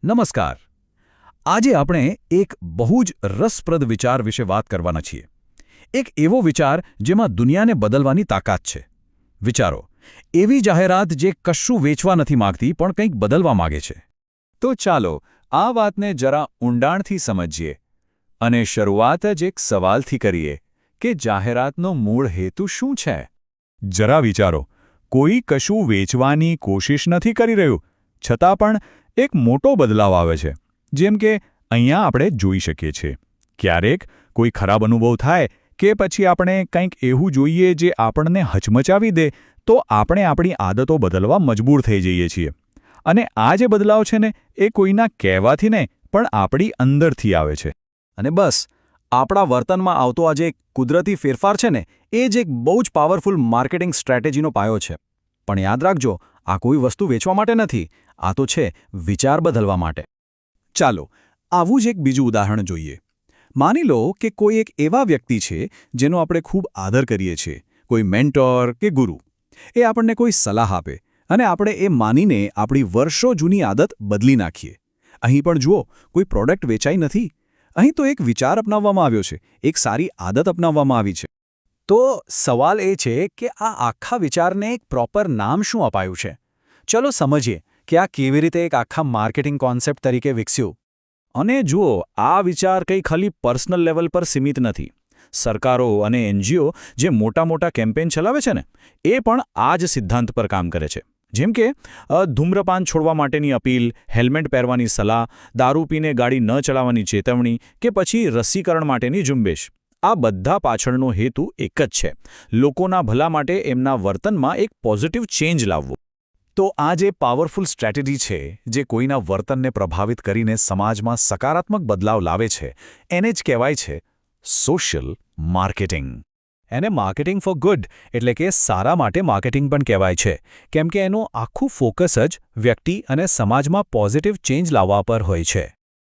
નમસ્કાર. આજે આપણે એક બહુ જ રસપ્રદ વિચાર વિશે વાત કરવાના છીએ. એક એવો વિચાર જેમાં દુનિયાને બદલવાની તાકાત છે. વિચારો, એવી જાહેરાત જે કશું વેચવા નથી માંગતી પણ કંઈક બદલવા માંગે છે. તો ચાલો આ વાતને જરા ઊંડાણથી સમજીએ અને શરૂઆત જ એક સવાલથી કરીએ કે જાહેરાતનો મૂળ હેતુ શું છે? જરા વિચારો, કોઈ કશું વેચવાની કોશિશ નથી કરી રહ્યું, છતાં પણ એક મોટો બદલાવ આવે છે. જેમ કે અહીંયા આપણે જોઈ શકીએ છીએ. ક્યારેક કોઈ ખરાબ અનુભવ થાય કે પછી આપણે કંઈક એવું જોઈએ જે આપણને હચમચાવી દે તો આપણે આપણી આદતો બદલવા મજબૂર થઈ જઈએ છીએ. અને આ જે બદલાવ છે ને એ કોઈના કહેવાથી નહીં પણ આપણી અંદરથી આવે છે. અને બસ આપણા વર્તનમાં આવતો આ જે કુદરતી ફેરફાર છે ને એ જ એક બહુ જ પાવરફુલ માર્કેટિંગ સ્ટ્રેટેજીનો પાયો છે. પણ યાદ રાખજો, આ કોઈ વસ્તુ વેચવા માટે નથી, આ તો છે વિચાર બદલવા માટે. ચાલો આવું જ એક બીજું ઉદાહરણ જોઈએ. માની લો કે કોઈ એક એવા વ્યક્તિ છે જેનો આપણે ખૂબ આદર કરીએ છીએ, કોઈ મેન્ટોર કે ગુરુ. એ આપણને કોઈ સલાહ આપે અને આપણે એ માનીને આપણી વર્ષો જૂની આદત બદલી નાખીએ. અહીં પણ જુઓ, કોઈ પ્રોડક્ટ વેચાઈ નથી. અહીં તો એક વિચાર અપનાવવામાં આવ્યો છે, એક સારી આદત અપનાવવામાં આવી છે. તો સવાલ એ છે કે આ આખા વિચારને એક પ્રોપર નામ શું અપાયું છે? ચલો સમજીએ કે આ કેવી રીતે એક આખા માર્કેટિંગ કોન્સેપ્ટ તરીકે વિકસ્યું. અને જુઓ, આ વિચાર કંઈ ખાલી પર્સનલ લેવલ પર સીમિત નથી. સરકારો અને એનજીઓ જે મોટા મોટા કેમ્પેઇન ચલાવે છે ને એ પણ આ જ સિદ્ધાંત પર કામ કરે છે. જેમ કે ધૂમ્રપાન છોડવા માટેની અપીલ, હેલ્મેટ પહેરવાની સલાહ, દારૂ પીને ગાડી ન ચલાવવાની ચેતવણી કે પછી રસીકરણ માટેની ઝુંબેશ. આ બધા પાછળનો હેતુ એક જ છે: લોકોના ભલા માટે એમના વર્તનમાં એક પોઝિટિવ ચેન્જ લાવવો. તો આ જે પાવરફુલ સ્ટ્રેટેજી છે જે કોઈના વર્તનને પ્રભાવિત કરીને સમાજમાં સકારાત્મક બદલાવ લાવે છે, એને જ કહેવાય છે સોશિયલ માર્કેટિંગ. એને માર્કેટિંગ ફોર ગુડ એટલે કે સારા માટે માર્કેટિંગ પણ કહેવાય છે, કેમ કે એનું આખું ફોકસ જ વ્યક્તિ અને સમાજમાં પોઝિટિવ ચેન્જ લાવવા પર હોય છે.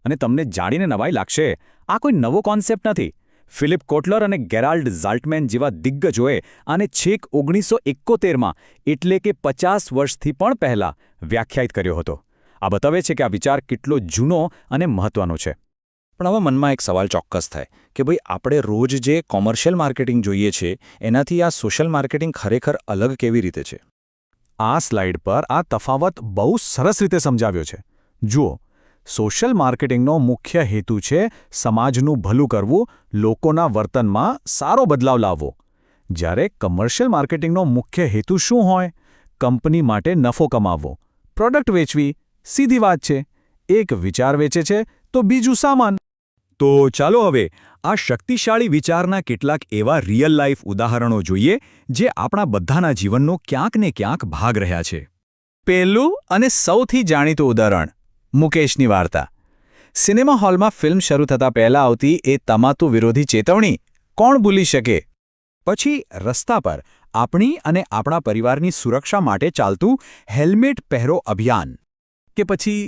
અને તમને જાણીને નવાઈ લાગશે, આ કોઈ નવો કોન્સેપ્ટ નથી. ફિલિપ કોટલર અને ગેરાલ્ડ ઝાલ્ટમેન જેવા દિગ્ગજોએ આને છેક 1971માં એટલે કે 50 વર્ષથી પણ પહેલાં વ્યાખ્યાયિત કર્યો હતો. આ બતાવે છે કે આ વિચાર કેટલો જૂનો અને મહત્વનો છે. પણ હવે મનમાં એક સવાલ ચોક્કસ થાય કે ભાઈ, આપણે રોજ જે કોમર્શિયલ માર્કેટિંગ જોઈએ છે એનાથી આ સોશિયલ માર્કેટિંગ ખરેખર અલગ કેવી રીતે છે? આ સ્લાઇડ પર આ તફાવત બહુ સરસ રીતે સમજાવ્યો છે. જુઓ, સોશિયલ માર્કેટિંગનો મુખ્ય હેતુ છે સમાજનું ભલું કરવું, લોકોના વર્તનમાં સારો બદલાવ લાવવો. જ્યારે કમર્શિયલ માર્કેટિંગનો મુખ્ય હેતુ શું હોય? કંપની માટે નફો કમાવવો, પ્રોડક્ટ વેચવી. સીધી વાત છે, એક વિચાર વેચે છે તો બીજું સામાન. તો ચાલો હવે આ શક્તિશાળી વિચારના કેટલાક એવા રિયલ લાઈફ ઉદાહરણો જોઈએ જે આપણા બધાના જીવનનો ક્યાંક ને ક્યાંક ભાગ રહ્યા છે. પહેલું અને સૌથી જાણીતું ઉદાહરણ મુકેશની વાર્તા. સિનેમા હોલમાં ફિલ્મ શરૂ થતાં પહેલાં આવતી એ તમાકુ વિરોધી ચેતવણી કોણ ભૂલી શકે? પછી રસ્તા પર આપણી અને આપણા પરિવારની સુરક્ષા માટે ચાલતું હેલ્મેટ પહેરો અભિયાન. કે પછી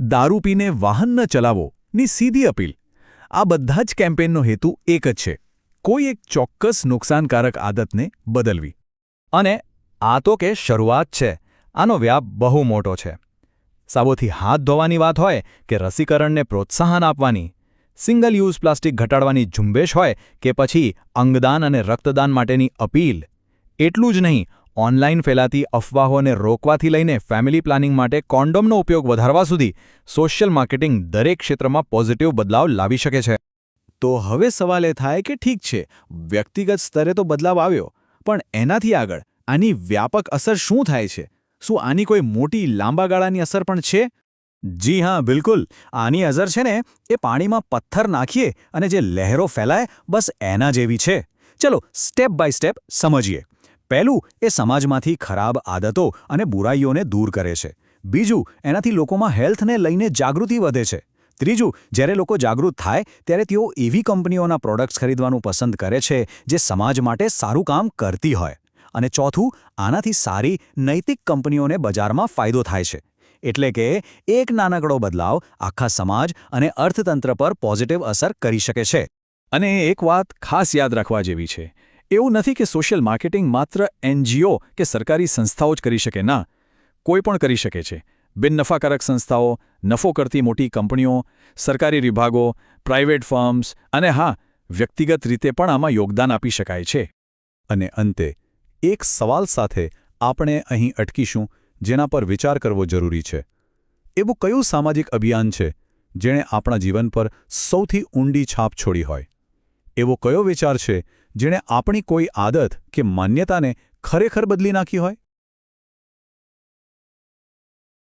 દારૂ પીને વાહન ન ચલાવો ની સીધી અપીલ. આ બધા જ કેમ્પેઇનનો હેતુ એક જ છે: કોઈ એક ચોક્કસ નુકસાનકારક આદતને બદલવી. અને આ તો કે શરૂઆત છે, આનો વ્યાપ બહુ મોટો છે. સાબુથી હાથ ધોવાની વાત હોય કે રસીકરણને પ્રોત્સાહન આપવાની, સિંગલ યુઝ પ્લાસ્ટિક ઘટાડવાની ઝુંબેશ હોય કે પછી અંગદાન અને રક્તદાન માટેની અપીલ. એટલું જ નહીં, ઓનલાઈન ફેલાતી અફવાઓને રોકવાથી લઈને ફેમિલી પ્લાનિંગ માટે કોન્ડોમનો ઉપયોગ વધારવા સુધી સોશિયલ માર્કેટિંગ દરેક ક્ષેત્રમાં પોઝિટિવ બદલાવ લાવી શકે છે. તો હવે સવાલ એ થાય કે ઠીક છે, વ્યક્તિગત સ્તરે તો બદલાવ આવ્યો, પણ એનાથી આગળ આની વ્યાપક અસર શું થાય છે? શું આની કોઈ મોટી લાંબા ગાળાની અસર પણ છે? જી હા, બિલકુલ. આની અસર છે ને એ પાણીમાં પથ્થર નાખીએ અને જે લહેરો ફેલાય, બસ એના જેવી છે. ચલો સ્ટેપ બાય સ્ટેપ સમજીએ. પહેલું, એ સમાજમાંથી ખરાબ આદતો અને બુરાઈઓને દૂર કરે છે. બીજું, એનાથી લોકોમાં હેલ્થને લઈને જાગૃતિ વધે છે. ત્રીજું, જ્યારે લોકો જાગૃત થાય ત્યારે તેઓ એવી કંપનીઓના પ્રોડક્ટ્સ ખરીદવાનું પસંદ કરે છે જે સમાજ માટે સારું કામ કરતી હોય. અને ચોથું, આનાથી સારી નૈતિક કંપનીઓને બજારમાં ફાયદો થાય છે. એટલે કે એક નાનકડો બદલાવ આખા સમાજ અને અર્થતંત્ર પર પોઝિટિવ અસર કરી શકે છે. અને એક વાત ખાસ યાદ રાખવા જેવી છે, એવું નથી કે સોશિયલ માર્કેટિંગ માત્ર એનજીઓ કે સરકારી સંસ્થાઓ જ કરી શકે. ના, કોઈ પણ કરી શકે છે. બિનનફાકારક સંસ્થાઓ, નફો કરતી મોટી કંપનીઓ, સરકારી વિભાગો, પ્રાઇવેટ ફર્મ્સ અને હા, વ્યક્તિગત રીતે પણ આમાં યોગદાન આપી શકાય છે. અને અંતે એક સવાલ સાથે આપણે અહીં અટકીશું જેના પર વિચાર કરવો જરૂરી છે. એવું કયું સામાજિક અભિયાન છે જેણે આપણા જીવન પર સૌથી ઊંડી છાપ છોડી હોય? એવો કયો વિચાર છે જેણે આપણી કોઈ આદત કે માન્યતાને ખરેખર બદલી નાખી હોય?